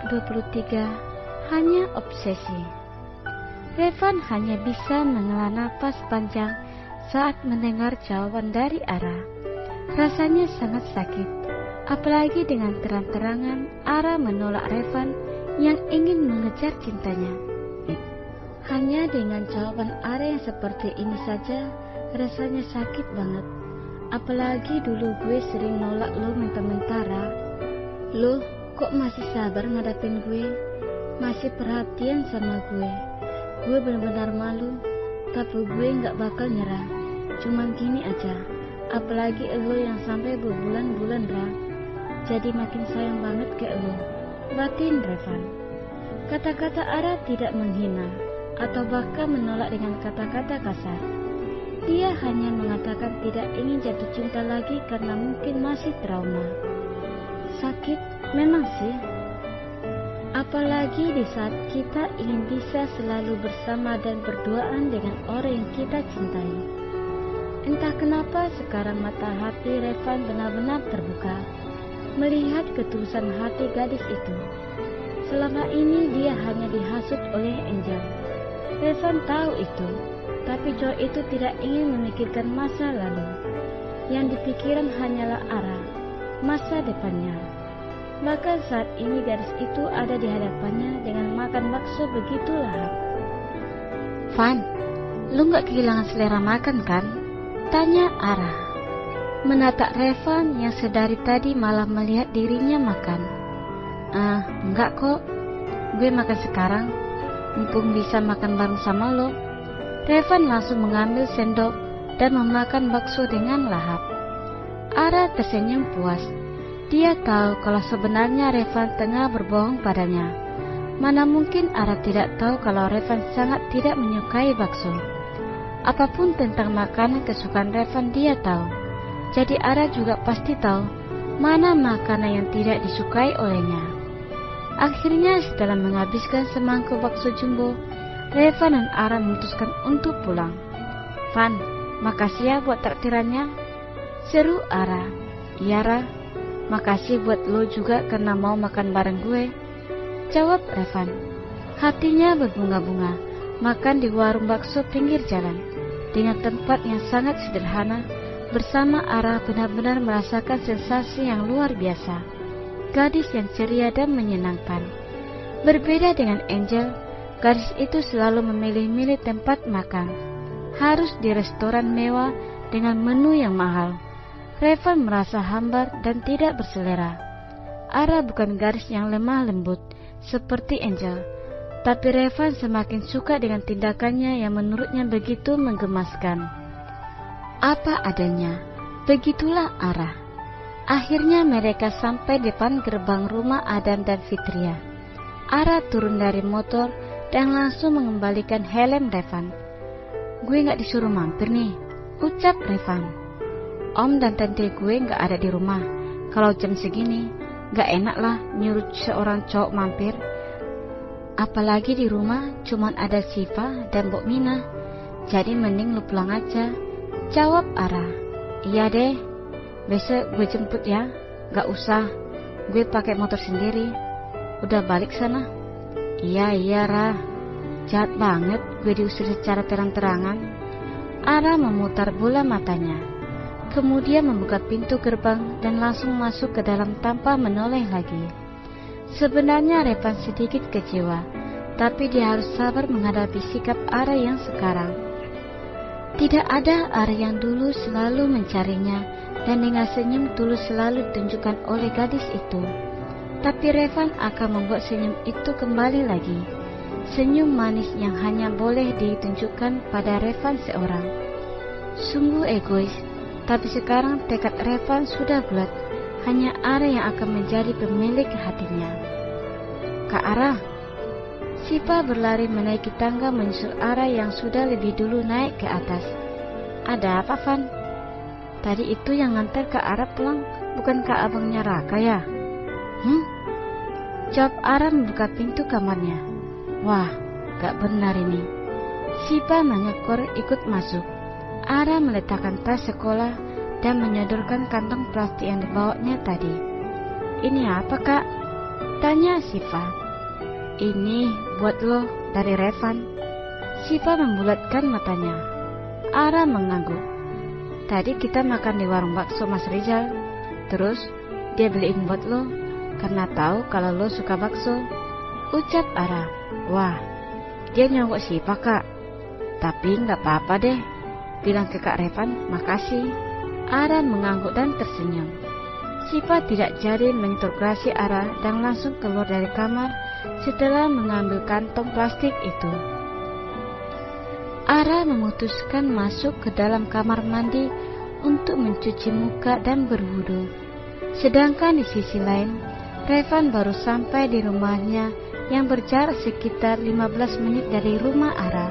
23, hanya obsesi. Revan hanya bisa menghela napas panjang saat mendengar jawaban dari Ara. Rasanya sangat sakit, apalagi dengan terang-terangan Ara menolak Revan yang ingin mengejar cintanya. Hanya dengan jawaban Ara yang seperti ini saja, rasanya sakit banget. Apalagi dulu gue sering nolak lo mentah-mentara. Lo kok masih sabar ngadapin gue, masih perhatian sama gue. Gue benar-benar malu, tapi gue gak bakal nyerah. Cuman gini aja, apalagi lo yang sampai berbulan-bulan Ra. Jadi makin sayang banget ke lo, batin Revan. Kata-kata Ara tidak menghina atau bahkan menolak dengan kata-kata kasar. Dia hanya mengatakan tidak ingin jatuh cinta lagi karena mungkin masih trauma. Sakit memang sih, apalagi di saat kita ingin bisa selalu bersama dan berduaan dengan orang yang kita cintai. Entah kenapa sekarang mata hati Revan benar-benar terbuka melihat ketulusan hati gadis itu. Selama ini dia hanya dihasut oleh Angel. Revan tahu itu, tapi Joy itu tidak ingin memikirkan masa lalu. Yang dipikirkan hanyalah Ara, masa depannya. Maka saat ini gadis itu ada di hadapannya dengan makan bakso begitu lahap. Van, lu gak kehilangan selera makan kan? Tanya Ara, menatap Revan yang sedari tadi malah melihat dirinya makan. Enggak kok, gue makan sekarang, mumpung bisa makan bareng sama lo. Revan langsung mengambil sendok dan memakan bakso dengan lahap. Ara tersenyum puas. Dia tahu kalau sebenarnya Revan tengah berbohong padanya. Mana mungkin Ara tidak tahu kalau Revan sangat tidak menyukai bakso. Apapun tentang makanan kesukaan Revan dia tahu. Jadi Ara juga pasti tahu mana makanan yang tidak disukai olehnya. Akhirnya setelah menghabiskan semangkuk bakso jumbo, Revan dan Ara memutuskan untuk pulang. Van, makasih ya buat traktirannya, seru Ara. Iya Ra, makasih buat lo juga karena mau makan bareng gue, jawab Revan. Hatinya berbunga-bunga makan di warung bakso pinggir jalan dengan tempat yang sangat sederhana. Bersama Ara benar-benar merasakan sensasi yang luar biasa. Gadis yang ceria dan menyenangkan. Berbeda dengan Angel, gadis itu selalu memilih-milih tempat makan. Harus di restoran mewah dengan menu yang mahal. Revan merasa hambar dan tidak berselera. Ara bukan gadis yang lemah lembut seperti Angel, tapi Revan semakin suka dengan tindakannya yang menurutnya begitu menggemaskan. Apa adanya, begitulah Ara. Akhirnya mereka sampai depan gerbang rumah Adam dan Fitria. Ara turun dari motor dan langsung mengembalikan helm Revan. Gue gak disuruh mampir nih, ucap Revan. Om dan tante gue gak ada di rumah. Kalau jam segini, gak enak lah nyuruh seorang cowok mampir. Apalagi di rumah cuman ada Siva dan Mbok Mina. Jadi mending lu pulang aja, jawab Ara. Iya deh, besok gue jemput ya. Gak usah, gue pakai motor sendiri. Udah balik sana. Iya Ra, jahat banget gue diusir secara terang-terangan. Ara memutar bola matanya, kemudian membuka pintu gerbang dan langsung masuk ke dalam tanpa menoleh lagi. Sebenarnya Revan sedikit kecewa, tapi dia harus sabar menghadapi sikap Ara yang sekarang. Tidak ada Ara yang dulu selalu mencarinya dan dengan senyum tulus selalu ditunjukkan oleh gadis itu. Tapi Revan akan membuat senyum itu kembali lagi. Senyum manis yang hanya boleh ditunjukkan pada Revan seorang. Sungguh egois, tapi sekarang tekad Revan sudah bulat. Hanya Ara yang akan menjadi pemilik hatinya. Kak Ara. Siva berlari menaiki tangga menyusul Ara yang sudah lebih dulu naik ke atas. Ada apa, Van? Tadi itu yang nganter Kak Ara pulang, bukan Kak abangnya Raka ya? Jawab Ara membuka pintu kamarnya. Wah, gak benar ini. Siva mengekor ikut masuk. Ara meletakkan tas sekolah dan menyodorkan kantong plastik yang dibawanya tadi. Ini apa, Kak? Tanya Siva. Ini buat lo dari Revan. Siva membulatkan matanya. Ara mengangguk. Tadi kita makan di warung bakso Mas Rizal. Terus dia beliin buat lo karena tahu kalau lo suka bakso. Ucap Ara. Wah, dia nyogok Siva kak. Tapi nggak apa-apa deh. Bilang ke Kak Revan makasih. Ara mengangguk dan tersenyum. Siva tidak jadi menginterogasi Ara dan langsung keluar dari kamar setelah mengambil kantong plastik itu. Ara memutuskan masuk ke dalam kamar mandi untuk mencuci muka dan berwudu. Sedangkan di sisi lain, Revan baru sampai di rumahnya yang berjarak sekitar 15 menit dari rumah Ara.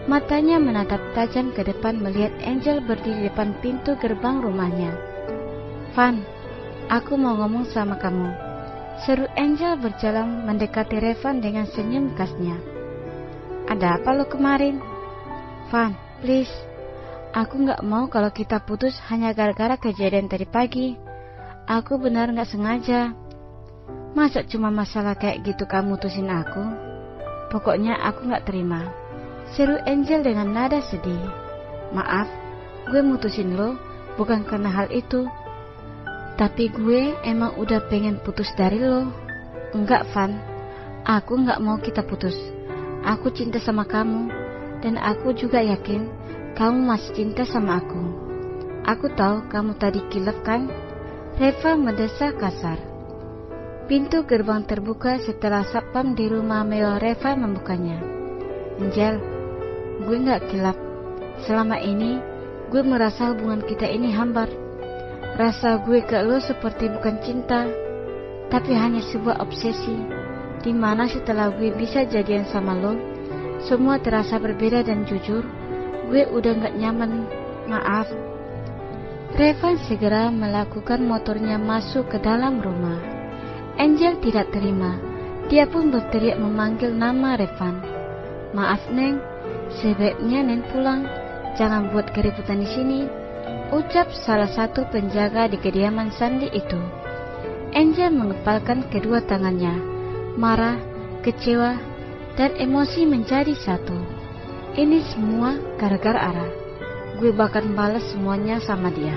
Matanya menatap tajam ke depan melihat Angel berdiri di depan pintu gerbang rumahnya. Van, aku mau ngomong sama kamu, seru Angel berjalan mendekati Revan dengan senyum khasnya. Ada apa lo kemarin? Van, please. Aku gak mau kalau kita putus hanya gara-gara kejadian tadi pagi. Aku benar gak sengaja. Masa cuma masalah kayak gitu kamu mutusin aku? Pokoknya aku gak terima, seru Angel dengan nada sedih. Maaf, gue mutusin lo bukan karena hal itu. Tapi gue emang udah pengen putus dari lo. Enggak Van, aku gak mau kita putus. Aku cinta sama kamu. Dan aku juga yakin kamu masih cinta sama aku. Aku tahu kamu tadi kilaf kan? Reva mendesak kasar. Pintu gerbang terbuka setelah satpam di rumah mewah Reva membukanya. Angel, gue gak kilaf. Selama ini gue merasa hubungan kita ini hambar. Rasa gue ke lo seperti bukan cinta, tapi hanya sebuah obsesi, dimana setelah gue bisa jadian sama lo, semua terasa berbeda dan jujur, gue udah gak nyaman. Maaf. Revan segera melakukan motornya masuk ke dalam rumah. Angel tidak terima. Dia pun berteriak memanggil nama Revan. Maaf Neng, sebaiknya Neng pulang. Jangan buat keributan di sini, ucap salah satu penjaga di kediaman Sandi itu. Angel mengepalkan kedua tangannya, marah, kecewa, dan emosi menjadi satu. Ini semua gara-gara Ara. Gue bakal balas semuanya sama dia.